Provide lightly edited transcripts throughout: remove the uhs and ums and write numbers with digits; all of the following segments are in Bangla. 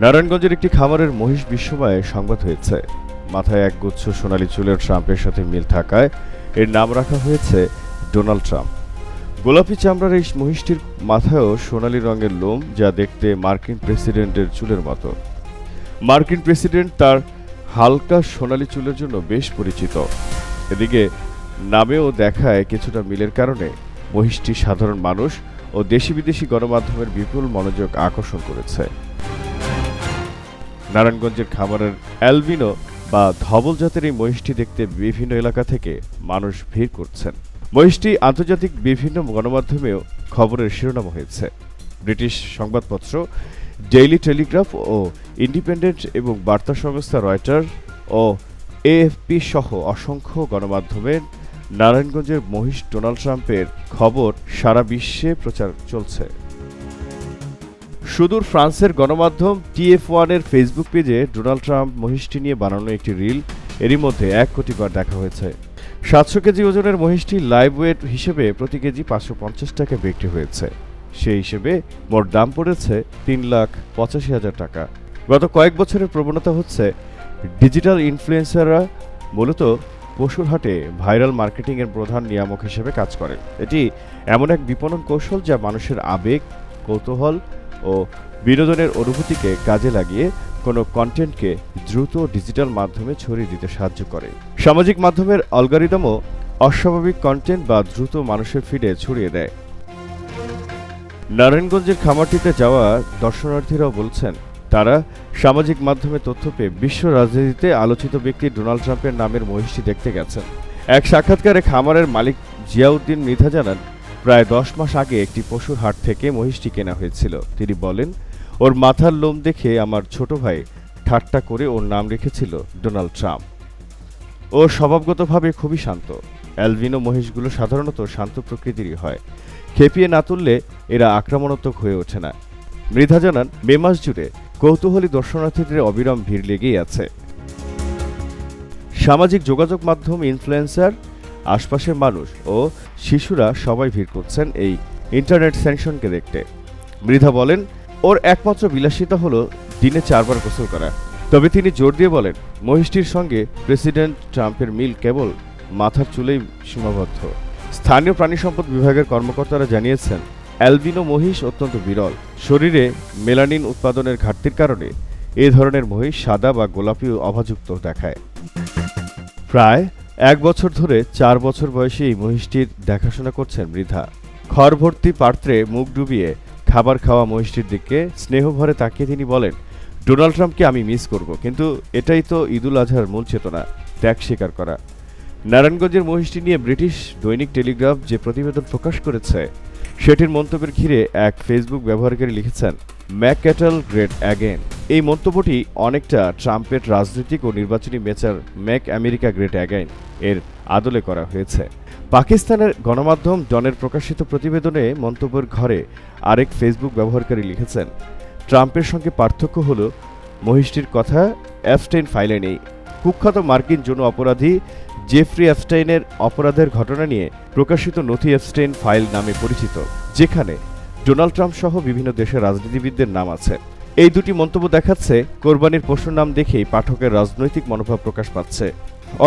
নারায়ণগঞ্জের একটি খামারের মহিষ বিশ্বময়ে সংবাদ হয়েছে। মাথায় একগুচ্ছ সোনালি চুলের ট্রাম্পের সাথে মিল থাকায় এর নাম রাখা হয়েছে ডোনাল্ড ট্রাম্প। গোলাপি চামড়ার এই মহিষটির মাথায়ও সোনালি রঙের লোম, যা দেখতে মার্কিন প্রেসিডেন্টের চুলের মতো। মার্কিন প্রেসিডেন্ট তার হালকা সোনালি চুলের জন্য বেশ পরিচিত। এদিকে নামেও দেখায় কিছুটা মিলের কারণে মহিষটি সাধারণ মানুষ ও দেশি বিদেশি গণমাধ্যমের বিপুল মনোযোগ আকর্ষণ করেছে। নারায়ণগঞ্জের খামারের অ্যালবিনো বা ধবল জাতের এই মহিষটি দেখতে বিভিন্ন এলাকা থেকে মানুষ ভিড় করছেন। মহিষটি আন্তর্জাতিক বিভিন্ন গণমাধ্যমেও খবরের শিরোনাম হয়েছে। ব্রিটিশ সংবাদপত্র ডেইলি টেলিগ্রাফ ও ইন্ডিপেন্ডেন্ট এবং বার্তা সংস্থা রয়টার ও এএফপি সহ অসংখ্য গণমাধ্যমে নারায়ণগঞ্জের মহিষ ডোনাল্ড ট্রাম্পের খবর সারা বিশ্বে প্রচার চলছে। সুদূর ফ্রান্সের গণমাধ্যম TF1-এর ফেসবুক পেজে ডোনাল্ড ট্রাম্প মহিষটি নিয়ে বানানো একটি রিল এরই মধ্যে 1 কোটি বার দেখা হয়েছে। 700 কেজি ওজনের মহিষটি লাইভ ওয়েট হিসেবে প্রতি কেজি 550 টাকা বিক্রি হয়েছে। সেই হিসেবে মোট দাম পড়েছে 3,85,000 টাকা। গত কয়েক বছরের প্রবণতা হচ্ছে ডিজিটাল ইনফ্লুয়েন্সাররা মূলত পশুর হাটে ভাইরাল মার্কেটিংয়ের প্রধান নিয়ামক হিসেবে কাজ করে। এটি এমন এক বিপণন কৌশল যা মানুষের আবেগ, কৌতূহল ও বিনোদনের অনুভূতিকে কাজে লাগিয়ে কোনো কন্টেন্টকে দ্রুত ডিজিটাল মাধ্যমে ছড়িয়ে দিতে সাহায্য করে। সামাজিক মাধ্যমের অ্যালগরিদমও অস্বাভাবিক কন্টেন্ট বা দ্রুত মানুষের ফিডে ছড়িয়ে দেয়। নারায়ণগঞ্জের খামারটিতে যাওয়া দর্শনার্থীরাও বলছেন, তারা সামাজিক মাধ্যমে তথ্য পেয়ে বিশ্ব রাজনীতিতে আলোচিত ব্যক্তি ডোনাল্ড ট্রাম্পের নামের মহিষটি দেখতে গেছেন। এক সাক্ষাৎকারে খামারের মালিক জিয়াউদ্দিন মৃধা জানান, প্রায় 10 মাস আগে একটি পশুর হাট থেকে মহিষটি কেনা হয়েছিল। তিনি বলেন, ওর মাথার লোম দেখে আমার ছোট ভাই ঠাট্টা করে ওর নাম রেখেছিল ডোনাল্ড ট্রাম্প। ও স্বভাবগতভাবে খুবই শান্ত। অ্যালবিনো মহিষগুলো সাধারণত শান্ত প্রকৃতিরই হয়। খেপিয়ে না তুললে এরা আক্রমণাত্মক হয়ে ওঠে না। মৃধা জানান, মে মাস জুড়ে কৌতূহলী দর্শনার্থীদের অবিরাম ভিড় লেগেই আছে। সামাজিক যোগাযোগ মাধ্যম ইনফ্লুয়েন্সার, আশপাশের মানুষ ও শিশুরা সবাই ভিড় করছেন এই ইন্টারনেট সেনশনকে দেখতে। মৃধা বলেন, ওর একমাত্র বিলাসিতা হলো দিনে 4 বার গোসল করা। তবে তিনি জোর দিয়ে বলেন, মহিষটির সঙ্গে প্রেসিডেন্ট ট্রাম্পের মিল কেবল মাথার চুলেই সীমাবদ্ধ। স্থানীয় প্রাণী সম্পদ বিভাগের কর্মকর্তারা জানিয়েছেন, অ্যালবিনো মহিষ অত্যন্ত বিরল। শরীরে মেলানিন উৎপাদনের ঘাটতির কারণে এ ধরনের মহিষ সাদা বা গোলাপি আভাযুক্ত দেখায়। প্রায় 1 বছর ধরে 4 বছর বয়সী এই মহিষটির দেখাশোনা করছেন মৃধা। খড় ভর্তি পাত্রে মুখ ডুবিয়ে খাবার খাওয়া মহিষটির দিকে স্নেহভরে তাকিয়ে তিনি বলেন, ডোনাল্ড ট্রাম্পকে আমি মিস করব, কিন্তু এটাই তো ঈদুল আজহার মূল চেতনা, ত্যাগ স্বীকার করা। নারায়ণগঞ্জের মহিষটি নিয়ে ব্রিটিশ দৈনিক টেলিগ্রাফ যে প্রতিবেদন প্রকাশ করেছে, সেটির মন্তব্যের ঘিরে এক ফেসবুক ব্যবহারকারী লিখেছেন, ম্যাক ক্যাটল গ্রেট অ্যাগেন। এই মন্তব্যটি অনেকটা ট্রাম্পের রাজনৈতিক ও নির্বাচনী মেচার মেক আমেরিকা গ্রেট অ্যাগেন এর আদলে করা হয়েছে। পাকিস্তানের গণমাধ্যম ডনের প্রকাশিত প্রতিবেদনে মন্তব্যের ঘরে আরেক ফেসবুক ব্যবহারকারী লিখেছেন, ট্রাম্পের সঙ্গে পার্থক্য হল মহিষটির কথা এফস্টাইন ফাইলে নেই। কুখ্যাত মার্কিন যৌন অপরাধী জেফ্রি এফস্টাইনের অপরাধের ঘটনা নিয়ে প্রকাশিত নথি এফস্টাইন ফাইল নামে পরিচিত, যেখানে ডোনাল্ড ট্রাম্প সহ বিভিন্ন দেশের রাজনীতিবিদদের নাম আছে। এই দুটি মন্তব্য দেখাচ্ছে কোরবানির পশুর নাম দেখেই পাঠকের রাজনৈতিক মনোভাব প্রকাশ পাচ্ছে,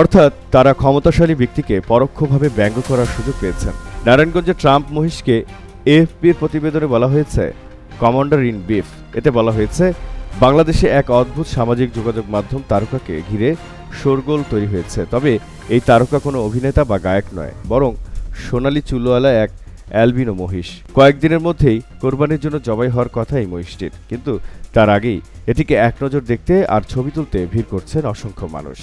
অর্থাৎ তারা ক্ষমতাশালী ব্যক্তিকে পরোক্ষভাবে ব্যঙ্গ করার সুযোগ পেয়েছেন। নারায়ণগঞ্জে ট্রাম্প মহিষকে এএফপির প্রতিবেদনে বলা হয়েছে কমান্ডার ইন বিফ। এতে বলা হয়েছে, বাংলাদেশে এক অদ্ভুত সামাজিক যোগাযোগ মাধ্যম তারকাকে ঘিরে শোরগোল তৈরি হয়েছে। তবে এই তারকা কোনো অভিনেতা বা গায়ক নয়, বরং সোনালি চুলওয়ালা এক অ্যালবিনো মহিষ। কয়েকদিনের মধ্যেই কোরবানির জন্য জবাই হওয়ার কথা এই মহিষটির, কিন্তু তার আগেই এটিকে এক নজর দেখতে আর ছবি তুলতে ভিড় করছেন অসংখ্য মানুষ।